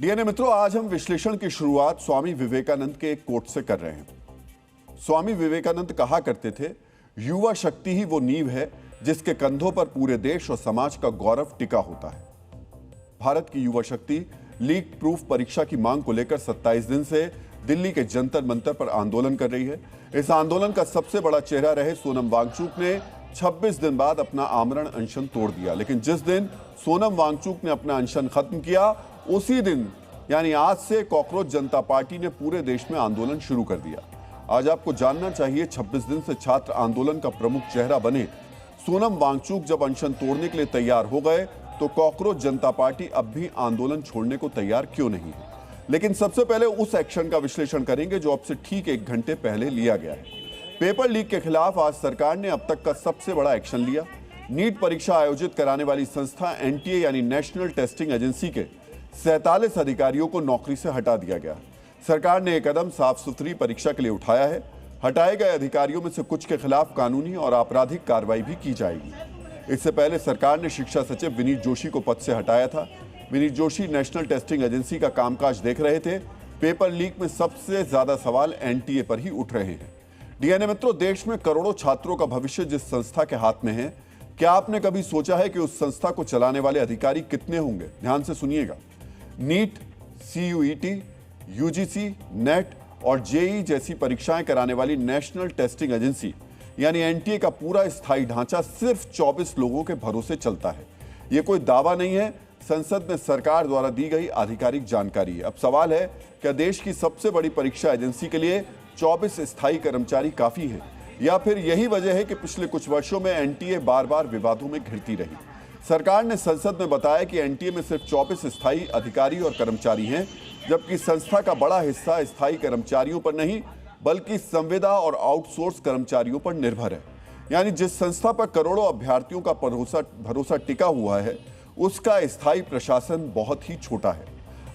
DNA मित्रों, आज हम विश्लेषण की शुरुआत स्वामी विवेकानंद के एक कोट से कर रहे हैं। स्वामी विवेकानंद कहा करते थे, युवा शक्ति ही वो नींव है जिसके कंधों पर पूरे देश और समाज का गौरव टिका होता है। भारत की युवा शक्ति लीक प्रूफ परीक्षा की मांग को लेकर 27 दिन से दिल्ली के जंतर मंतर पर आंदोलन कर रही है। इस आंदोलन का सबसे बड़ा चेहरा रहे सोनम वांगचुक ने 26 दिन बाद अपना आमरण अनशन तोड़ दिया। लेकिन जिस दिन सोनम वांगचुक ने अपना अनशन खत्म किया, उसी दिन यानी आज से कॉकरोच जनता पार्टी ने पूरे देश में आंदोलन शुरू कर दिया। आज आपको जानना चाहिए, 26 दिन से छात्र आंदोलन का प्रमुख चेहरा बने सोनम वांगचुक जब अनशन तोड़ने के लिए तैयार हो गए तो कॉकरोच जनता पार्टी अब भी आंदोलन छोड़ने को तैयार क्यों नहीं है। लेकिन सबसे पहले उस एक्शन का विश्लेषण करेंगे जो अब से ठीक 1 घंटे पहले लिया गया है। पेपर लीक के खिलाफ आज सरकार ने अब तक का सबसे बड़ा एक्शन लिया। नीट परीक्षा आयोजित कराने वाली संस्था एनटीए यानी नेशनल टेस्टिंग एजेंसी के 47 अधिकारियों को नौकरी से हटा दिया गया। सरकार ने एक कदम साफ सुथरी परीक्षा के लिए उठाया है। हटाए गए अधिकारियों में से कुछ के खिलाफ कानूनी और आपराधिक कार्रवाई भी की जाएगी। इससे पहले सरकार ने शिक्षा सचिव विनीत जोशी को पद से हटाया था। Vineet Joshi national testing agency का कामकाज देख रहे थे। पेपर लीक में सबसे ज्यादा सवाल एनटीए पर ही उठ रहे हैं। डीएनए मित्रों, देश में करोड़ों छात्रों का भविष्य जिस संस्था के हाथ में है, क्या आपने कभी सोचा है कि उस संस्था को चलाने वाले अधिकारी कितने होंगे? ध्यान से सुनिएगा। नीट, सीयूईटी, यूजीसी, नेट और जेई जैसी परीक्षाएं कराने वाली नेशनल टेस्टिंग एजेंसी यानी एनटीए का पूरा स्थायी ढांचा सिर्फ 24 लोगों के भरोसे चलता है। यह कोई दावा नहीं है, संसद में सरकार द्वारा दी गई आधिकारिक जानकारी है। अब सवाल है, क्या देश की सबसे बड़ी परीक्षा एजेंसी के लिए 24 स्थायी कर्मचारी काफी हैं, या फिर यही वजह है कि पिछले कुछ वर्षों में एनटीए बार बार विवादों में घिरती रही। सरकार ने संसद में बताया कि एनटीए में सिर्फ 24 स्थायी अधिकारी और कर्मचारी हैं, जबकि संस्था का बड़ा हिस्सा स्थायी कर्मचारियों पर नहीं बल्कि संविदा और आउटसोर्स कर्मचारियों पर निर्भर है। यानी जिस संस्था पर करोड़ों अभ्यर्थियों का भरोसा टिका हुआ है, उसका स्थायी प्रशासन बहुत ही छोटा है।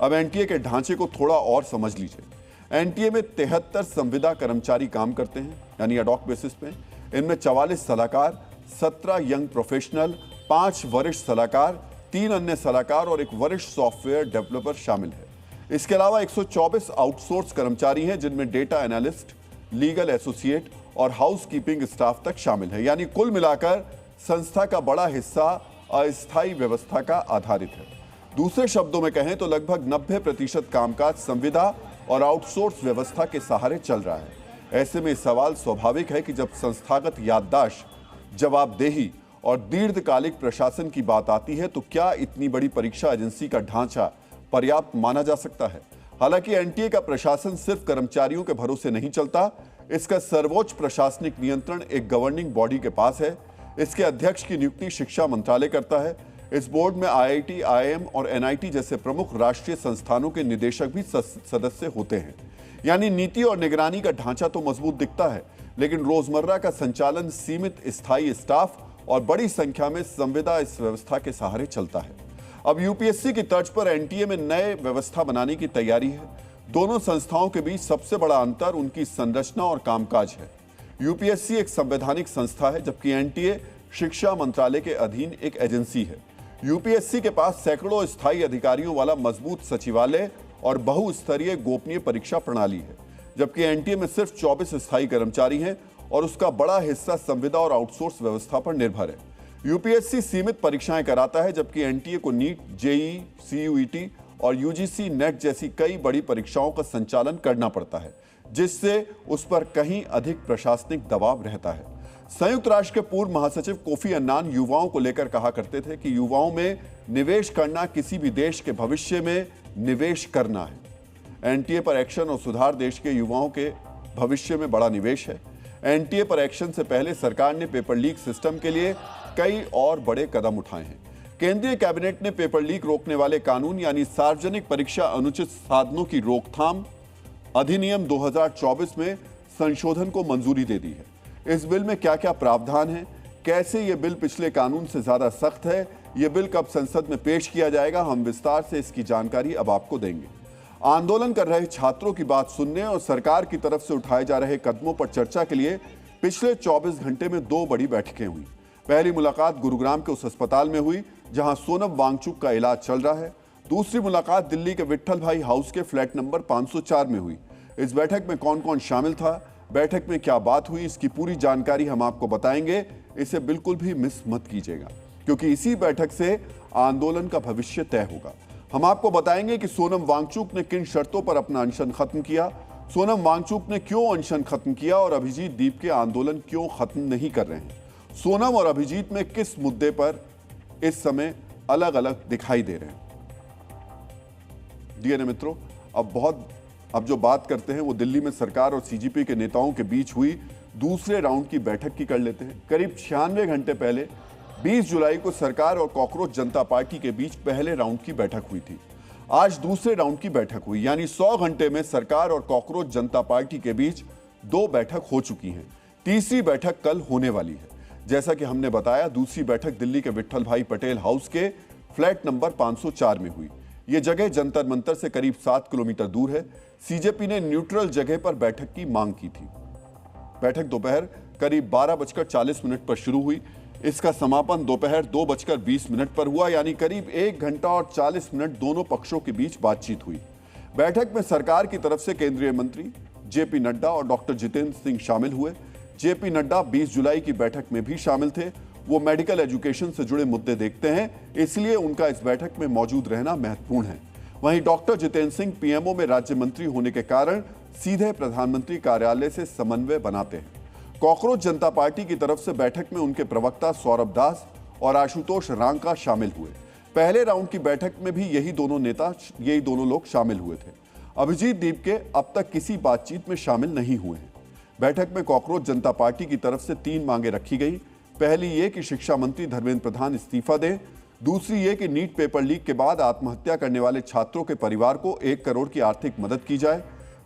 अब एनटीए के ढांचे को थोड़ा और समझ लीजिए। एनटीए में 73 संविदा कर्मचारी काम करते हैं, यानी एडॉक बेसिस पे। इनमें 44 सलाहकार, 17 यंग प्रोफेशनल, 5 वरिष्ठ सलाहकार, 3 अन्य सलाहकार और एक वरिष्ठ सॉफ्टवेयर डेवलपर शामिल है। इसके अलावा 124 आउटसोर्स कर्मचारी हैं, जिनमें डेटा एनालिस्ट, लीगल एसोसिएट और हाउसकीपिंग स्टाफ तक शामिल है। यानी कुल मिलाकर संस्था का बड़ा हिस्सा अस्थायी व्यवस्था का आधारित है। दूसरे शब्दों में कहें तो लगभग 90% कामकाज संविदा और आउटसोर्स व्यवस्था के सहारे चल रहा है। ऐसे में सवाल स्वाभाविक है कि जब संस्थागत याददाश्त, जवाबदेही और दीर्घकालिक प्रशासन की बात आती है तो क्या इतनी बड़ी परीक्षा एजेंसी का ढांचा पर्याप्त माना जा सकता है? हालांकि एनटीए का प्रशासन सिर्फ कर्मचारियों के भरोसे नहीं चलता। इसका सर्वोच्च प्रशासनिक नियंत्रण एक गवर्निंग बॉडी के पास है। इसके अध्यक्ष की नियुक्ति शिक्षा मंत्रालय करता है। इस बोर्ड में आईआईटी, आईआईएम और एनआईटी जैसे प्रमुख राष्ट्रीय संस्थानों के निदेशक भी सदस्य होते हैं। यानी नीति और निगरानी का ढांचा तो मजबूत दिखता है, लेकिन रोजमर्रा का संचालन सीमित स्थायी स्टाफ और बड़ी संख्या में संविदा इस व्यवस्था के सहारे चलता है। अब यूपीएससी की तर्ज पर एनटीए में नए व्यवस्था बनाने की तैयारी है। दोनों संस्थाओं के बीच सबसे बड़ा अंतर उनकी संरचना और कामकाज है। यूपीएससी एक संवैधानिक संस्था है, जबकि एनटीए शिक्षा मंत्रालय के अधीन एक एजेंसी है। यूपीएससी के पास सैकड़ों स्थायी अधिकारियों वाला मजबूत सचिवालय और बहुस्तरीय गोपनीय परीक्षा प्रणाली है, जबकि एनटीए में सिर्फ 24 स्थायी कर्मचारी हैं और उसका बड़ा हिस्सा संविदा और आउटसोर्स व्यवस्था पर निर्भर है। यूपीएससी सीमित परीक्षाएं कराता है, जबकि एनटीए को नीट, जेई, सीयूईटी और यूजीसी, नेट जैसी कई बड़ी परीक्षाओं का संचालन करना पड़ता है, जिससे उस पर कहीं अधिक प्रशासनिक दबाव रहता है। संयुक्त राष्ट्र के पूर्व महासचिव कोफी अन्नान युवाओं को लेकर कहा करते थे कि युवाओं में निवेश करना किसी भी देश के भविष्य में निवेश करना है। एनटीए पर एक्शन और सुधार देश के युवाओं के भविष्य में बड़ा निवेश है। एनटीए पर एक्शन से पहले सरकार ने पेपर लीक सिस्टम के लिए कई और बड़े कदम उठाए हैं। केंद्रीय कैबिनेट ने पेपर लीक रोकने वाले कानून यानी सार्वजनिक परीक्षा अनुचित साधनों की रोकथाम अधिनियम 2024 में संशोधन को मंजूरी दे दी है। इस बिल में क्या क्या प्रावधान है, कैसे ये बिल पिछले कानून से ज्यादा सख्त है, ये बिल कब संसद में पेश किया जाएगा, हम विस्तार से इसकी जानकारी अब आपको देंगे। आंदोलन कर रहे छात्रों की बात सुनने और सरकार की तरफ से उठाए जा रहे कदमों पर चर्चा के लिए पिछले 24 घंटे में 2 बड़ी बैठकें हुई। पहली मुलाकात गुरुग्राम के उस अस्पताल में हुई जहां सोनम वांगचुक का इलाज चल रहा है। दूसरी मुलाकात दिल्ली के विट्ठल भाई हाउस के फ्लैट नंबर 504 में हुई। इस बैठक में कौन कौन शामिल था, बैठक में क्या बात हुई, इसकी पूरी जानकारी हम आपको बताएंगे। इसे बिल्कुल भी मिस मत कीजिएगा, क्योंकि इसी बैठक से आंदोलन का भविष्य तय होगा। हम आपको बताएंगे कि सोनम वांगचुक ने किन शर्तों पर अपना अनशन खत्म किया, सोनम वांगचुक ने क्यों अनशन खत्म किया और अभिजीत दीप के आंदोलन क्यों खत्म नहीं कर रहे हैं। सोनम और अभिजीत में किस मुद्दे पर इस समय अलग अलग दिखाई दे रहे हैं। डीएनए मित्रों, अब जो बात करते हैं वो दिल्ली में सरकार और सीजेपी के नेताओं के बीच हुई दूसरे राउंड की बैठक की कर लेते हैं। करीब 96 घंटे पहले 20 जुलाई को सरकार और कॉकरोच जनता पार्टी के बीच पहले राउंड की बैठक हुई थी। आज दूसरे राउंड की बैठक हुई, यानी 100 घंटे में सरकार और कॉकरोच जनता पार्टी के बीच 2 बैठक हो चुकी हैं। तीसरी बैठक कल होने वाली है। जैसा कि हमने बताया, दूसरी बैठक दिल्ली के विट्ठल भाई पटेल हाउस के फ्लैट नंबर 504 में हुई। यह जगह जंतर मंतर से करीब 7 किलोमीटर दूर है। सीजेपी ने न्यूट्रल जगह पर बैठक की मांग की थी। बैठक दोपहर करीब 12:40 पर शुरू हुई। इसका समापन दोपहर 2:20 पर हुआ, यानी करीब 1 घंटा और 40 मिनट दोनों पक्षों के बीच बातचीत हुई। बैठक में सरकार की तरफ से केंद्रीय मंत्री जेपी नड्डा और डॉक्टर जितेंद्र सिंह शामिल हुए। जेपी नड्डा 20 जुलाई की बैठक में भी शामिल थे। वो मेडिकल एजुकेशन से जुड़े मुद्दे देखते हैं, इसलिए उनका इस बैठक में मौजूद रहना महत्वपूर्ण है। वहीं डॉक्टर जितेंद्र सिंह पीएमओ में राज्य मंत्री होने के कारण सीधे प्रधानमंत्री कार्यालय से समन्वय बनाते हैं। कॉकरोच जनता पार्टी की तरफ से बैठक में उनके प्रवक्ता सौरभ दास और आशुतोष रांका शामिल हुए। पहले राउंड की बैठक में भी यही दोनों लोग शामिल हुए थे। अभिजीत दीप के अब तक किसी बातचीत में शामिल नहीं हुए हैं। बैठक में कॉकरोच जनता पार्टी की तरफ से 3 मांगे रखी गई। पहली ये कि शिक्षा मंत्री धर्मेंद्र प्रधान इस्तीफा दें। दूसरी ये कि नीट पेपर लीक के बाद आत्महत्या करने वाले छात्रों के परिवार को 1 करोड़ की आर्थिक मदद की जाए।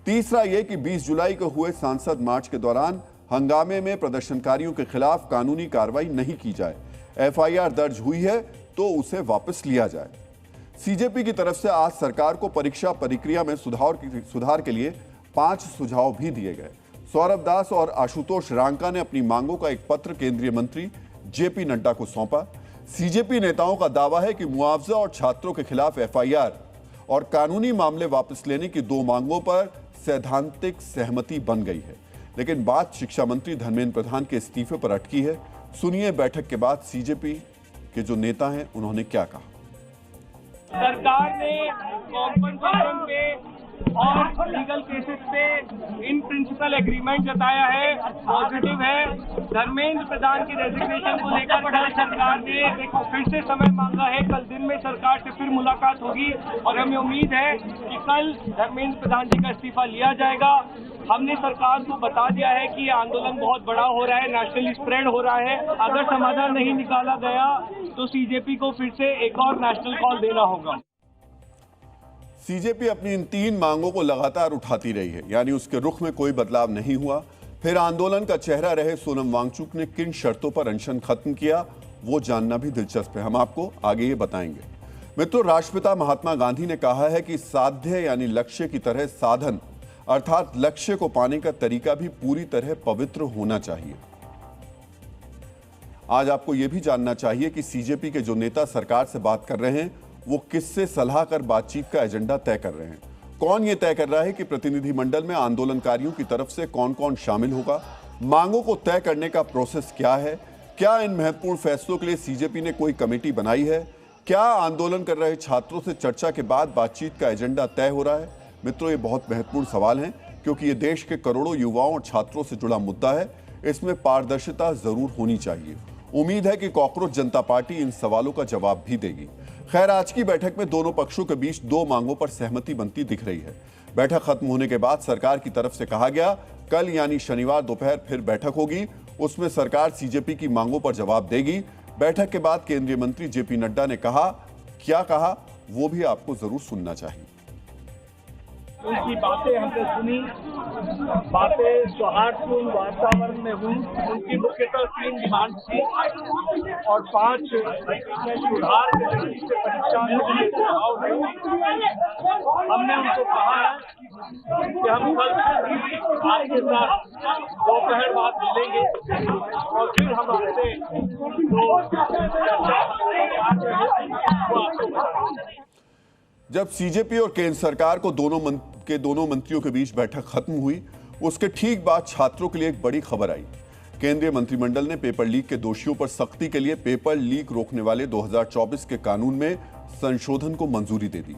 तीसरा ये कि 20 जुलाई को हुए सांसद मार्च के दौरान हंगामे में प्रदर्शनकारियों के खिलाफ कानूनी कार्रवाई नहीं की जाए। एफआईआर दर्ज हुई है तो उसे वापस लिया जाए। सीजेपी की तरफ से आज सरकार को परीक्षा प्रक्रिया में सुधार के लिए 5 सुझाव भी दिए गए। सौरभ दास और आशुतोष रांका ने अपनी मांगों का एक पत्र केंद्रीय मंत्री जेपी नड्डा को सौंपा। सीजेपी नेताओं का दावा है कि मुआवजा और छात्रों के खिलाफ एफआईआर और कानूनी मामले वापस लेने की 2 मांगों पर सैद्धांतिक सहमति बन गई है, लेकिन बात शिक्षा मंत्री धर्मेंद्र प्रधान के इस्तीफे पर अटकी है। सुनिए बैठक के बाद सीजेपी के जो नेता हैं उन्होंने क्या कहा। सरकार ने कॉम्पनसेशन पे और लीगल केसेस पे इन प्रिंसिपल एग्रीमेंट जताया है, पॉजिटिव है। धर्मेंद्र प्रधान की रेजिग्नेशन को लेकर कल सरकार ने फिर से समय मांगा है। कल दिन में सरकार से फिर मुलाकात होगी और हमें उम्मीद है कि कल धर्मेंद्र प्रधान जी का इस्तीफा लिया जाएगा। हमने सरकार को बता दिया है कि आंदोलन बहुत बड़ा हो रहा है, नेशनली स्प्रेड हो रहा है। अगर समाधान नहीं निकाला गया तो सीजेपी को फिर से एक और नेशनल कॉल देना होगा। सीजेपी अपनी इन 3 मांगों को लगातार उठाती रही है, यानी उसके रुख में कोई बदलाव नहीं हुआ। फिर आंदोलन का चेहरा रहे सोनम वांगचुक ने किन शर्तों पर अनशन खत्म किया, वो जानना भी दिलचस्प है। हम आपको आगे ये बताएंगे। मित्रों, राष्ट्रपिता महात्मा गांधी ने कहा है कि साध्य यानी लक्ष्य की तरह साधन अर्थात लक्ष्य को पाने का तरीका भी पूरी तरह पवित्र होना चाहिए। आज आपको यह भी जानना चाहिए कि सीजेपी के जो नेता सरकार से बात कर रहे हैं वो किससे सलाह कर बातचीत का एजेंडा तय कर रहे हैं। कौन ये तय कर रहा है कि प्रतिनिधिमंडल में आंदोलनकारियों की तरफ से कौन कौन शामिल होगा, मांगों को तय करने का प्रोसेस क्या है, क्या इन महत्वपूर्ण फैसलों के लिए सीजेपी ने कोई कमेटी बनाई है, क्या आंदोलन कर रहे छात्रों से चर्चा के बाद बातचीत का एजेंडा तय हो रहा है। मित्रों, ये बहुत महत्वपूर्ण सवाल हैं, क्योंकि ये देश के करोड़ों युवाओं और छात्रों से जुड़ा मुद्दा है। इसमें पारदर्शिता जरूर होनी चाहिए। उम्मीद है कि कॉकरोच जनता पार्टी इन सवालों का जवाब भी देगी। खैर, आज की बैठक में दोनों पक्षों के बीच 2 मांगों पर सहमति बनती दिख रही है। बैठक खत्म होने के बाद सरकार की तरफ से कहा गया कल यानी शनिवार दोपहर फिर बैठक होगी। उसमें सरकार सीजेपी की मांगों पर जवाब देगी। बैठक के बाद केंद्रीय मंत्री जेपी नड्डा ने क्या कहा वो भी आपको जरूर सुनना चाहिए। उनकी बातें हमने सुनी, बातें सौहार्दपूर्ण वातावरण में हुई। उनकी मुख्यतः 3 डिमांड थी और 5 सुधार के दृष्टि से परीक्षा के सुझाव है। हमने उनको कहा है कि हम कल आपके साथ दोपहर बाद मिलेंगे और फिर हम आपसे जो जब सीजेपी और केंद्र सरकार को दोनों मंत्रियों के बीच बैठक खत्म हुई, उसके ठीक बाद छात्रों के लिए एक बड़ी खबर आई। केंद्रीय मंत्रिमंडल ने पेपर लीक के दोषियों पर सख्ती के लिए पेपर लीक रोकने वाले 2024 के कानून में संशोधन को मंजूरी दे दी।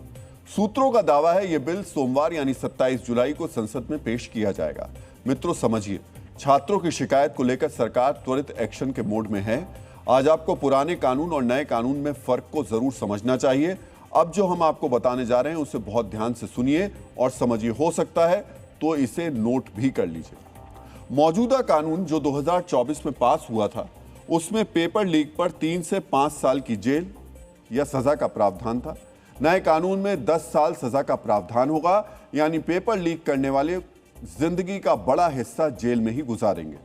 सूत्रों का दावा है यह बिल सोमवार यानी 27 जुलाई को संसद में पेश किया जाएगा। मित्रों समझिए, छात्रों की शिकायत को लेकर सरकार त्वरित एक्शन के मोड में है। आज आपको पुराने कानून और नए कानून में फर्क को जरूर समझना चाहिए। अब जो हम आपको बताने जा रहे हैं उसे बहुत ध्यान से सुनिए और समझिए, हो सकता है तो इसे नोट भी कर लीजिए। मौजूदा कानून जो 2024 में पास हुआ था, उसमें पेपर लीक पर 3 से 5 साल की जेल या सजा का प्रावधान था। नए कानून में 10 साल सजा का प्रावधान होगा, यानी पेपर लीक करने वाले जिंदगी का बड़ा हिस्सा जेल में ही गुजारेंगे।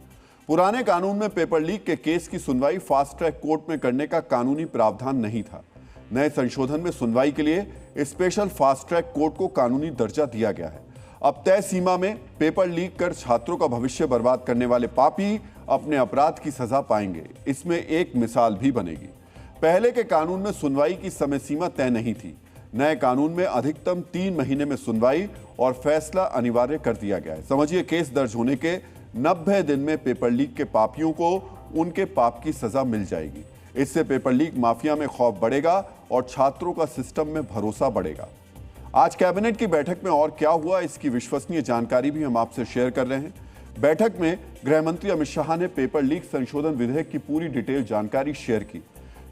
पुराने कानून में पेपर लीक के केस की सुनवाई फास्ट ट्रैक कोर्ट में करने का कानूनी प्रावधान नहीं था। नए संशोधन में सुनवाई के लिए स्पेशल फास्ट ट्रैक कोर्ट को कानूनी दर्जा दिया गया है। अब तय सीमा में पेपर लीक कर छात्रों का भविष्य बर्बाद करने वाले पापी अपने अपराध की सजा पाएंगे। इसमें एक मिसाल भी बनेगी। पहले के कानून में सुनवाई की समय सीमा तय नहीं थी। नए कानून में अधिकतम 3 महीने में सुनवाई और फैसला अनिवार्य कर दिया गया है। समझिए, केस दर्ज होने के 90 दिन में पेपर लीक के पापियों को उनके पाप की सजा मिल जाएगी। इससे पेपर लीक माफिया में खौफ बढ़ेगा और छात्रों का सिस्टम में भरोसा बढ़ेगा। आज कैबिनेट की बैठक में और क्या हुआ, इसकी विश्वसनीय जानकारी भी हम आपसे शेयर कर रहे हैं। बैठक में गृह मंत्री अमित शाह ने पेपर लीक संशोधन विधेयक की पूरी डिटेल जानकारी शेयर की।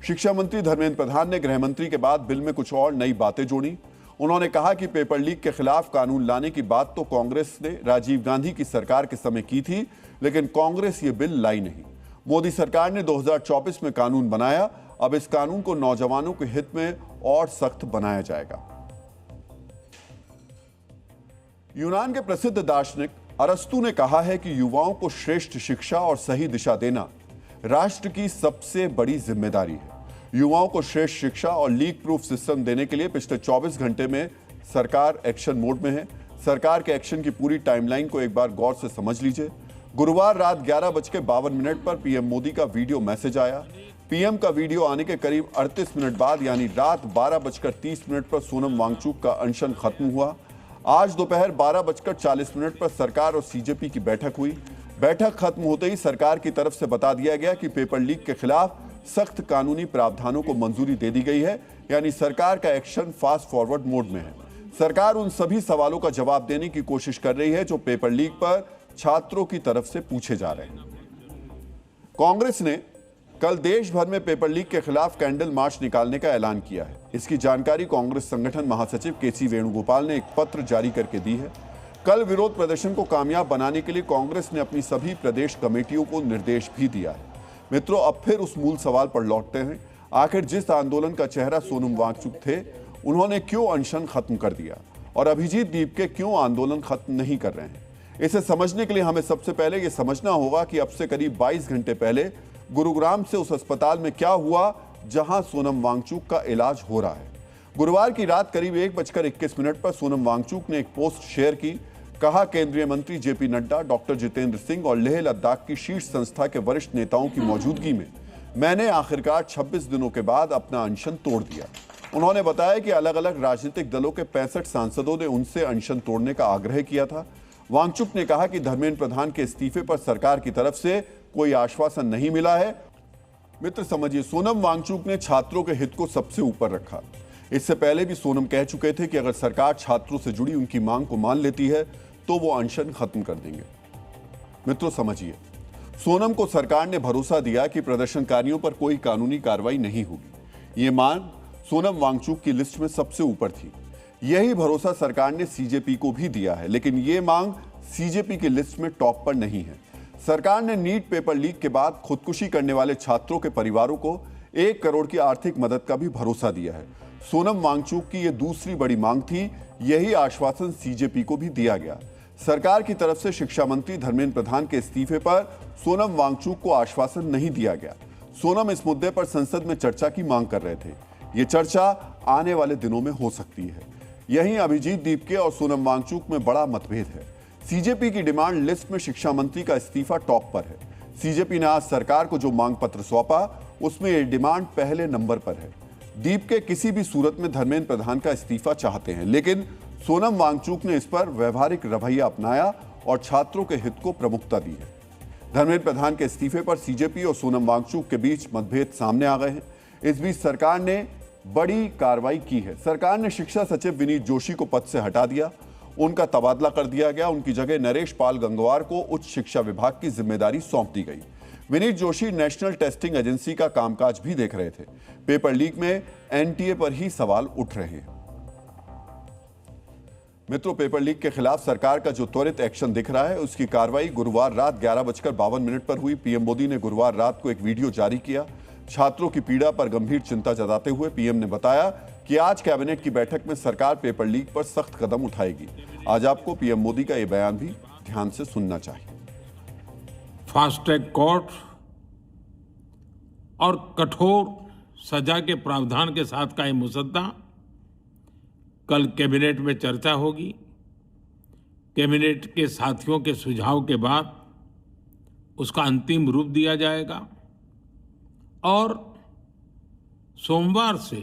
शिक्षा मंत्री धर्मेंद्र प्रधान ने गृह मंत्री के बाद बिल में कुछ और नई बातें जोड़ी। उन्होंने कहा कि पेपर लीक के खिलाफ कानून लाने की बात तो कांग्रेस ने राजीव गांधी की सरकार के समय की थी, लेकिन कांग्रेस ये बिल लाई नहीं। मोदी सरकार ने 2024 में कानून बनाया। अब इस कानून को नौजवानों के हित में और सख्त बनाया जाएगा। यूनान के प्रसिद्ध दार्शनिक अरस्तु ने कहा है कि युवाओं को श्रेष्ठ शिक्षा और सही दिशा देना राष्ट्र की सबसे बड़ी जिम्मेदारी है। युवाओं को श्रेष्ठ शिक्षा और लीक प्रूफ सिस्टम देने के लिए पिछले 24 घंटे में सरकार एक्शन मोड में है। सरकार के एक्शन की पूरी टाइमलाइन को एक बार गौर से समझ लीजिए। गुरुवार रात 11:52 पर पीएम मोदी का वीडियो मैसेज आया। पीएम का वीडियो आने के करीब 38 मिनट बाद यानी रात 12:30 पर सोनम वांगचुक का अनशन खत्म हुआ। आज दोपहर 12:40 पर सरकार और सीजेपी की बैठक हुई। बैठक खत्म होते ही सरकार की तरफ से बता दिया गया कि पेपर लीक के खिलाफ सख्त कानूनी प्रावधानों को मंजूरी दे दी गई है, यानी सरकार का एक्शन फास्ट फॉरवर्ड मोड में है। सरकार उन सभी सवालों का जवाब देने की कोशिश कर रही है जो पेपर लीक पर छात्रों की तरफ से पूछे जा रहे हैं। कांग्रेस ने कल देश भर में पेपर लीक के खिलाफ कैंडल मार्च निकालने का ऐलान किया है। इसकी जानकारी कांग्रेस संगठन महासचिव केसी वेणुगोपाल ने एक पत्र जारी करके दी है। कल विरोध प्रदर्शन को कामयाब बनाने के लिए कांग्रेस ने अपनी सभी प्रदेश कमेटियों को निर्देश भी दिया है। मित्रों, अब फिर उस मूल सवाल पर लौटते हैं। आखिर जिस आंदोलन का चेहरा सोनम वांगचुक थे, उन्होंने क्यों अनशन खत्म कर दिया और अभिजीत दीपके क्यों आंदोलन खत्म नहीं कर रहे हैं? इसे समझने के लिए हमें सबसे पहले यह समझना होगा कि अब से करीब 22 घंटे पहले गुरुग्राम से उस अस्पताल में क्या हुआ जहां सोनम वांगचुक का इलाज हो रहा है। गुरुवार की रात करीब 1:21 पर सोनम वांगचुक ने एक पोस्ट शेयर की। कहा, केंद्रीय मंत्री जेपी नड्डा, डॉक्टर जितेंद्र सिंह और लेह लद्दाख की शीर्ष संस्था के वरिष्ठ नेताओं की मौजूदगी में मैंने आखिरकार 26 दिनों के बाद अपना अनशन तोड़ दिया। उन्होंने बताया कि अलग अलग राजनीतिक दलों के 65 सांसदों ने उनसे अनशन तोड़ने का आग्रह किया था। वांगचुक ने कहा कि धर्मेंद्र प्रधान के इस्तीफे पर सरकार की तरफ से कोई आश्वासन नहीं मिला है। मित्र समझिए, सोनम वांगचुक ने छात्रों के हित को सबसे ऊपर रखा। इससे पहले भी सोनम कह चुके थे कि अगर सरकार छात्रों से जुड़ी उनकी मांग को मान लेती है तो वो अनशन खत्म कर देंगे। मित्रों समझिए, सोनम को सरकार ने भरोसा दिया कि प्रदर्शनकारियों पर कोई कानूनी कार्रवाई नहीं होगी। ये मांग सोनम वांगचुक की लिस्ट में सबसे ऊपर थी। यही भरोसा सरकार ने सीजेपी को भी दिया है, लेकिन ये मांग सीजेपी की लिस्ट में टॉप पर नहीं है। सरकार ने नीट पेपर लीक के बाद खुदकुशी करने वाले छात्रों के परिवारों को 1 करोड़ की आर्थिक मदद का भी भरोसा दिया है। सोनम वांगचुक की यह दूसरी बड़ी मांग थी। यही आश्वासन सीजेपी को भी दिया गया। सरकार की तरफ से शिक्षा मंत्री धर्मेंद्र प्रधान के इस्तीफे पर सोनम वांगचुक को आश्वासन नहीं दिया गया। सोनम इस मुद्दे पर संसद में चर्चा की मांग कर रहे थे। ये चर्चा आने वाले दिनों में हो सकती है। यहीं अभिजीत दीपके और सोनम वांगचुक में बड़ा मतभेद है। सीजेपी की डिमांड लिस्ट में शिक्षा मंत्री का इस्तीफा टॉप पर है। सीजेपी ने आज सरकार को जो मांग पत्र सौंपा उसमें यह डिमांड पहले नंबर पर है। दीप के किसी भी सूरत में धर्मेंद्र प्रधान का इस्तीफा चाहते हैं, लेकिन सोनम वांगचुक ने इस पर व्यवहारिक रवैया अपनाया और छात्रों के हित को प्रमुखता दी है। धर्मेंद्र प्रधान के इस्तीफे पर सीजेपी और सोनम वांगचुक के बीच मतभेद सामने आ गए हैं। इस बीच सरकार ने बड़ी कार्रवाई की है। सरकार ने शिक्षा सचिव विनीत जोशी को पद से हटा दिया, उनका तबादला कर दिया गया। उनकी जगह नरेश पाल गंगवार को उच्च शिक्षा विभाग की जिम्मेदारी सौंप दी गई। Vineet Joshi national testing agency का कामकाज भी देख रहे थे। पेपर लीक में एनटीए पर ही सवाल उठ रहे हैं। मित्रों, पेपर लीक के खिलाफ सरकार का जो त्वरित एक्शन दिख रहा है, उसकी कार्रवाई गुरुवार रात 11:52 पर हुई। पीएम मोदी ने गुरुवार रात को एक वीडियो जारी किया। छात्रों की पीड़ा पर गंभीर चिंता जताते हुए पीएम ने बताया कि आज कैबिनेट की बैठक में सरकार पेपर लीक पर सख्त कदम उठाएगी। आज आपको पीएम मोदी का यह बयान भी ध्यान से सुनना चाहिए। फास्ट ट्रैक कोर्ट और कठोर सजा के प्रावधान के साथ का यह मुसद्दा कल कैबिनेट में चर्चा होगी। कैबिनेट के साथियों के सुझाव के बाद उसका अंतिम रूप दिया जाएगा और सोमवार से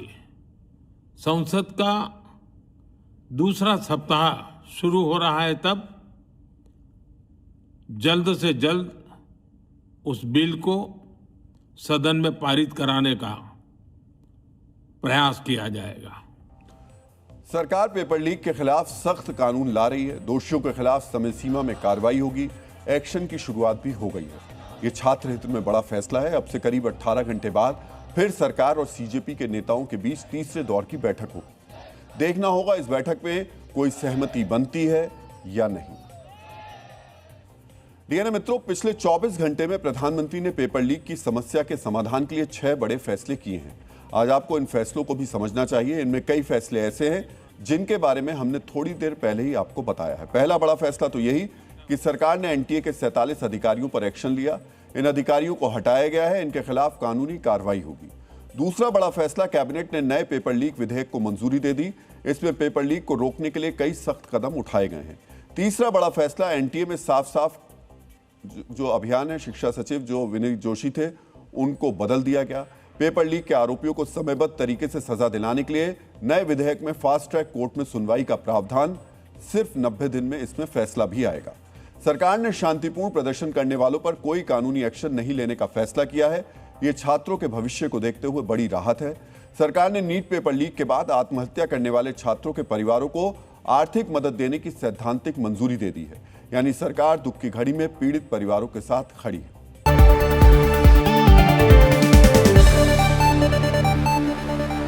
संसद का दूसरा सप्ताह शुरू हो रहा है। तब जल्द से जल्द उस बिल को सदन में पारित कराने का प्रयास किया जाएगा। सरकार पेपर लीक के खिलाफ सख्त कानून ला रही है। दोषियों के खिलाफ समय सीमा में कार्रवाई होगी। एक्शन की शुरुआत भी हो गई है। ये छात्र हित में बड़ा फैसला है। अब से करीब 18 घंटे बाद फिर सरकार और सीजेपी के नेताओं के बीच तीसरे दौर की बैठक होगी। देखना होगा इस बैठक में कोई सहमति बनती है या नहीं। डीएनए मित्रों, पिछले 24 घंटे में प्रधानमंत्री ने पेपर लीक की समस्या के समाधान के लिए 6 बड़े फैसले किए हैं। आज आपको इन फैसलों को भी समझना चाहिए। इनमें कई फैसले ऐसे हैं जिनके बारे में हमने थोड़ी देर पहले ही आपको बताया है। पहला बड़ा फैसला तो यही कि सरकार ने एनटीए के 47 अधिकारियों पर एक्शन लिया। इन अधिकारियों को हटाया गया है। इनके खिलाफ कानूनी कार्रवाई होगी। दूसरा बड़ा फैसला, कैबिनेट ने नए पेपर लीक विधेयक को मंजूरी दे दी। इसमें पेपर लीक को रोकने के लिए कई सख्त कदम उठाए गए हैं। तीसरा बड़ा फैसला, एनटीए में साफ जो अभियान है, शिक्षा सचिव जो विनीत जोशी थे उनको बदल दिया गया। पेपर लीक के आरोपियों को समयबद्ध तरीके से सजा दिलाने के लिए नए विधेयक में फास्ट ट्रैक कोर्ट में सुनवाई का प्रावधान, सिर्फ 90 दिन में इसमें फैसला भी आएगा। सरकार ने शांतिपूर्ण प्रदर्शन करने वालों पर कोई कानूनी एक्शन नहीं लेने का फैसला किया है। यह छात्रों के भविष्य को देखते हुए बड़ी राहत है। सरकार ने नीट पेपर लीक के बाद आत्महत्या करने वाले छात्रों के परिवारों को आर्थिक मदद देने की सैद्धांतिक मंजूरी दे दी है। यानी सरकार दुख की घड़ी में पीड़ित परिवारों के साथ खड़ी है।